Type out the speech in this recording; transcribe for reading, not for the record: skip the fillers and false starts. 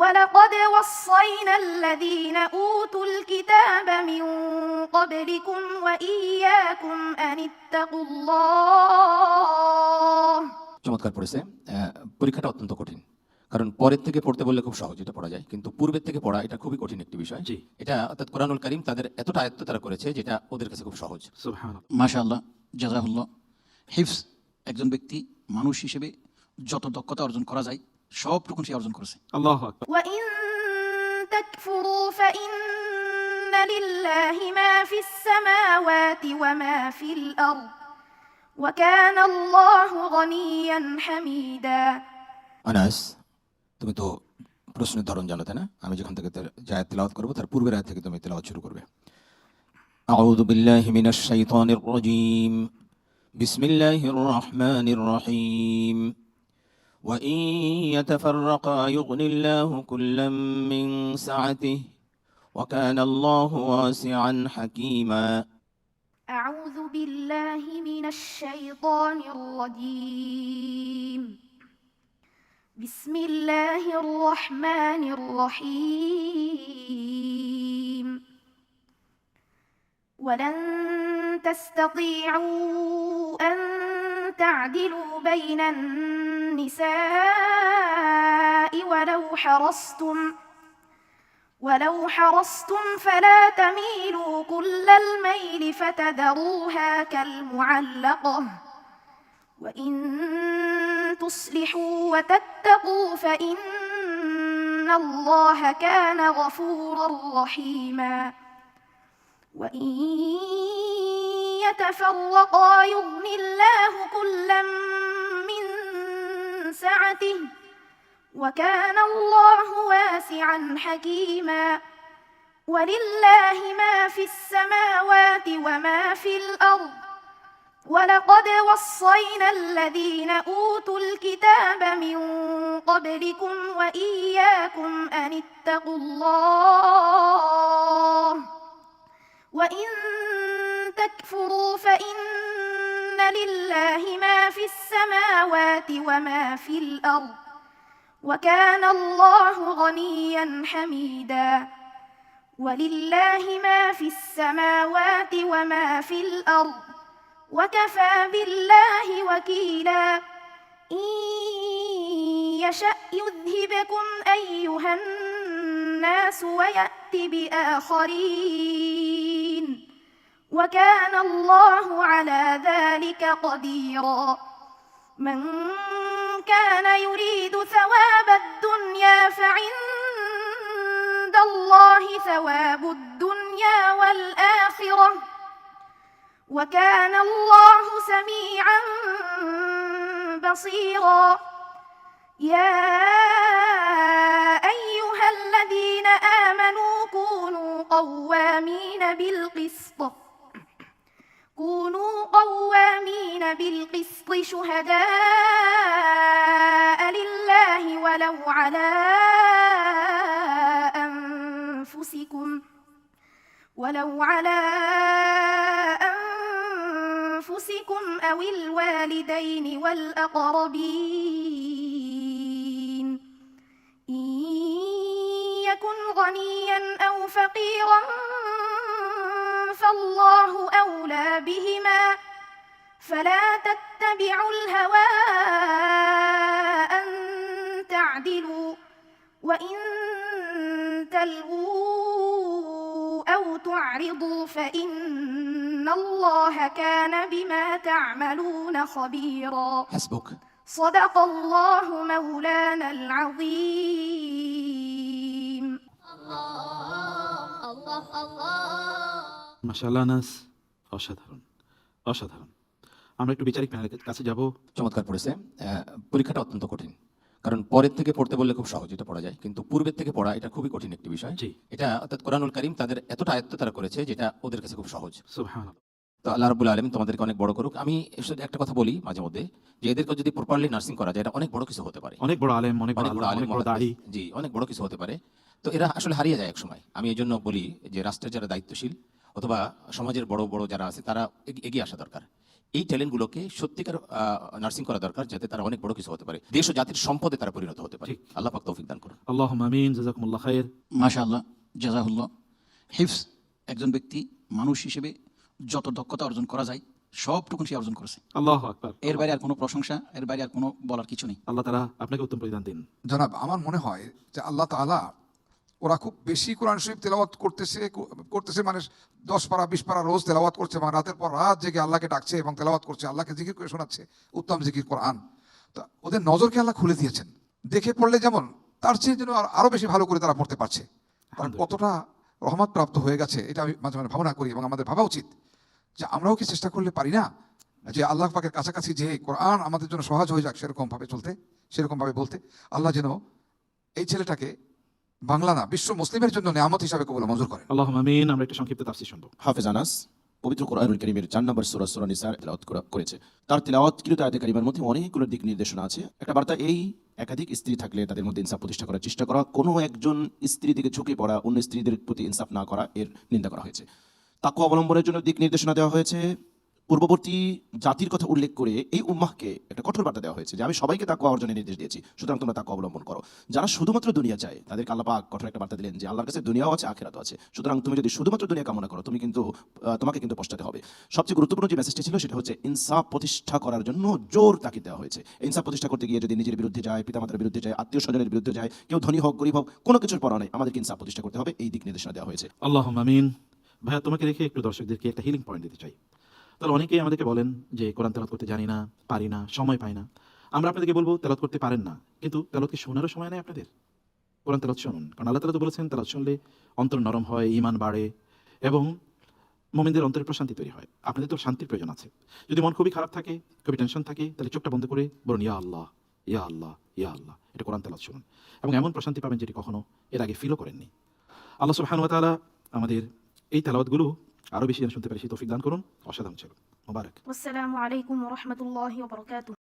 ولقد وصينا الذين أوتوا الكتاب من قبلكم وإياكم أن اتقوا الله। চমৎকার পড়েছে। পরীক্ষাটা অত্যন্ত কঠিন, কারণ পরের থেকে পড়তে বললে খুব সহজ, এটা পড়া যায়, কিন্তু পূর্বের থেকে পড়া এটা খুবই কঠিন একটি বিষয়। জি। এটা অর্থাৎ কোরআনুল কারীম তাদের এতটা আয়ত্ত তারা করেছে যেটা ওদের কাছে খুব সহজ। সুবহানাল্লাহ। মাশাআল্লাহ, জাযাকাল্লাহ। হিফজ একজন ব্যক্তি মানুষ হিসেবে যত দক্ষতা অর্জন করা যায় সবটুকু সে অর্জন করেছে। আল্লাহু আকবার। وإن تكفروا فإن لله ما في السماوات وما في الأرض وكان الله غنيا حميدا। আনাস, তুমি তো প্রশ্নের ধরন জানো, তাই না? আমি যখন থেকে আয়াত তেলাওয়াত করব তার পূর্বের আয়াত থেকে তুমি তেলাওয়াত শুরু করবে। আউযু বিল্লাহি মিনাশ শাইতানির রাজীম। বিসমিল্লাহির রাহমানির রহিম। وإن يتفرقا يغني الله كلا من سعته وكان الله واسعا حكيما. أعوذ بالله من الشيطان الرجيم. بسم الله الرحمن الرحيم. ولن تستطيعوا أن تعدلوا بين النساء ولو حرصتم فلا تميلوا كل الميل فتذروها كالمعلقة وإن تصلحوا وتتقوا فإن الله كان غفورا رحيما. وإن يتفرقا يغن الله كلا من سعته وكان الله واسعا حكيما. ولله ما في السماوات وما في الأرض ولقد وصينا الذين أوتوا الكتاب من قبلكم وإياكم أن اتقوا الله وإن تكفروا فإن لله ما في السماوات وما في الأرض وكان الله غنيا حميدا. ولله ما في السماوات وما في الأرض وكفى بالله وكيلا. إن يشأ يذهبكم أيها الناس ويأت بآخرين وكان الله على ذلك قديرا. من كان يريد ثواب الدنيا فعند الله ثواب الدنيا والآخرة وكان الله سميعا بصيرا. يا أيها الذين آمنوا كونوا قوامين بالقسط شهداء لله ولو على أنفسكم أو الوالدين والأقربين إن يكن غنيا أو فقيرا فالله أولى بهما فلا تتبعوا الهوى أن تعدلوا وإن تلووا أو تعرضوا فإن الله كان بما تعملون خبيرا. حسبك. صدق الله مولانا العظيم. মাশাআল্লাহ আনাস, অসাধারণ অসাধারণ। আমরা একটু বিচারিক প্যানেলের কাছে যাব। চমৎকার পড়েছে। পরীক্ষাটা অত্যন্ত কঠিন, কারণ পরের থেকে পড়তে বললে খুব সহজ, এটা পড়া যায়, কিন্তু পূর্বের থেকে পড়া এটা খুবই কঠিন একটি বিষয়। জি। এটা অর্থাৎ কোরআনুল কারীম তাদের এতটা আয়ত্ত তারা করেছে যেটা ওদের কাছে খুব সহজ। সুবহানাল্লাহ। তো আল্লাহ রাব্বুল আলামিন তোমাদেরকে অনেক বড় করুক। আমি একটা কথা বলি মাঝে মধ্যে, যে এদেরকে যদি প্রপারলি নার্সিং করা যায় এটা অনেক বড় কিছু হতে পারে। অনেক বড় আলেম, অনেক অনেক বড় আলেম, অনেক বড় দাড়ি। জি, অনেক বড় কিছু হতে পারে। তো এরা আসলে হারিয়ে যায় এক সময়। আমি এই জন্য বলি যে রাষ্ট্রের যারা দায়িত্বশীল অথবা সমাজের বড় বড় যারা আছে তারা এগিয়ে আসা দরকার। এই ট্যালেন্টগুলোকে সত্যিকার নার্সিং করা দরকার, যাতে তারা অনেক বড় কিছু হতে পারে, দেশ ও জাতির সম্পদে তারা পরিণত হতে পারে। ঠিক। আল্লাহ পাক তৌফিক দান করুন। আল্লাহুম্মা আমিন, জাযাকুমুল্লাহ খাইর। মাশাআল্লাহ, জাযাহুল্লাহ। হিফজ একজন ব্যক্তি মানুষ হিসেবে যত দক্ষতা অর্জন করা যায় সবটুকুন সে অর্জন করেছে। আল্লাহু আকবার। এর বাইরে আর কোনো প্রশংসা, এর বাইরে আর কোনো বলার কিছু নেই। আল্লাহ তাআলা আপনাকে উত্তম প্রতিদান দিন। জনাব, আমার মনে হয় যে আল্লাহ তাআলা ওরা খুব বেশি কোরআন শরীফ তেলাওয়াত করতেছে মানে 10 পারা 20 পারা রোজ তেলাওয়াত করছে, মানে রাতের পর রাত জেগে আল্লাহকে ডাকছে এবং তেলাওয়াত করছে, আল্লাহকে জিকির করে শোনাচ্ছে, উত্তম জিকির কোরআন। তো ওদের নজরকে আল্লাহ খুলে দিয়েছেন, দেখে পড়লে যেমন তার চেয়ে যেন আরো বেশি ভালো করে তারা পড়তে পারছে। তারা কতটা রহমত প্রাপ্ত হয়ে গেছে এটা আমি মাঝে মাঝে ভাবনা করি, এবং আমাদের ভাবা উচিত যে আমরাও কি চেষ্টা করলে পারি না যে আল্লাহ পাকের কাছাকাছি যে কোরআন আমাদের জন্য সহজ হয়ে যাক, সেরকম ভাবে চলতে, সেরকম ভাবে বলতে। আল্লাহ যেন এই ছেলেটাকে বাংলা না বিশ্ব মুসলিমের জন্য নিয়ামত হিসাবে কবুল মঞ্জুর করেন। আল্লাহুম্মা আমিন। আমরা একটা সংক্ষিপ্ত তাফসীর শুনবো। হাফেজ আনাস পবিত্র কোরআনুল কারীমের 4 নম্বর সূরা সূরা নিসার তেলাওয়াত করেছে। তার তেলাওয়াতকৃত আয়াতে কারিমার মধ্যে অনেকগুলো দিক নির্দেশনা আছে। একটা বার্তা এই, একাধিক স্ত্রী থাকলে তাদের মধ্যে ইনসাফ প্রতিষ্ঠা করার চেষ্টা করা, কোনো একজন স্ত্রী দিকে ঝুঁকে পড়া, অন্য স্ত্রীদের প্রতি ইনসাফ না করা, এর নিন্দা করা হয়েছে। তাকওয়া অবলম্বনের জন্য দিক নির্দেশনা দেওয়া হয়েছে। পূর্ববর্তী জাতির কথা উল্লেখ করে এই উম্মাহকে একটা কঠোর বার্তা দেওয়া হয়েছে যে আমি সবাইকে তাকওয়া অর্জনের নির্দেশ দিয়েছি, সুতরাং তোমরা তাকওয়া অবলম্বন করো। যারা শুধুমাত্র দুনিয়া চায় তাদেরকে আল্লাহ পাক কঠোর একটা বার্তা দিলেন যে আল্লাহর কাছে দুনিয়াও আছে, আখিরাতও আছে, সুতরাং তুমি যদি শুধুমাত্র দুনিয়া কামনা করো তোমাকে কিন্তু পস্তাতে হবে। সবচেয়ে গুরুত্বপূর্ণ যে মেসেজটি ছিল সেটা হচ্ছে ইনসাফ প্রতিষ্ঠা করার জন্য জোর তাকিদ দেওয়া হয়েছে। ইনসাফ প্রতিষ্ঠা করতে গিয়ে যদি নিজের বিরুদ্ধে যায়, পিতামাতার বিরুদ্ধে যায়, আত্মীয় স্বজনের বিরুদ্ধে যায়, কেউ ধনী হোক গরিব হোক, কোনো কিছুর পর নেই, আমাদেরকে ইনসাফ প্রতিষ্ঠা করতে হবে, এই দিক নির্দেশনা দেওয়া হয়েছে। আল্লাহুম্মা আমিন। ভাইয়া, তোমাকে রেখে একটু দর্শকদেরকে একটা হিলিং পয়েন্ট দিতে চাই। তাহলে অনেকেই আমাদেরকে বলেন যে কোরআন তেলাওয়াত করতে জানি না, পারি না, সময় পাই না। আমরা আপনাদেরকে বলবো তেলাওয়াত করতে পারেন না, কিন্তু তেলাওয়াতকে শোনারও সময় নেই আপনাদের। কোরআন তেলাওয়াত শুনুন, কারণ আল্লাহ তাআলা তো বলেছেন তেলাওয়াত শুনলে অন্তর নরম হয়, ঈমান বাড়ে এবং মুমিনদের অন্তরে প্রশান্তি তৈরি হয়। আপনাদের তো শান্তির প্রয়োজন আছে। যদি মন খুবই খারাপ থাকে, খুবই টেনশন থাকে, তাহলে চোখটা বন্ধ করে বলুন ইয়া আল্লাহ, ইয়া আল্লাহ, ইয়া আল্লাহ। এটা কোরআন তেলাওয়াত শুনুন এবং এমন প্রশান্তি পাবেন যেটি কখনো এর আগে ফিলও করেননি। আল্লাহ সুবহানাহু ওয়া তাআলা আমাদের এই তেলাওয়াতগুলো আরো বেশি যেন শুনতে পারি সেই তৌফিক দান করুন। অসাধারণ ছিল। মুবারক। والسلام عليكم ورحمة الله وبركاته.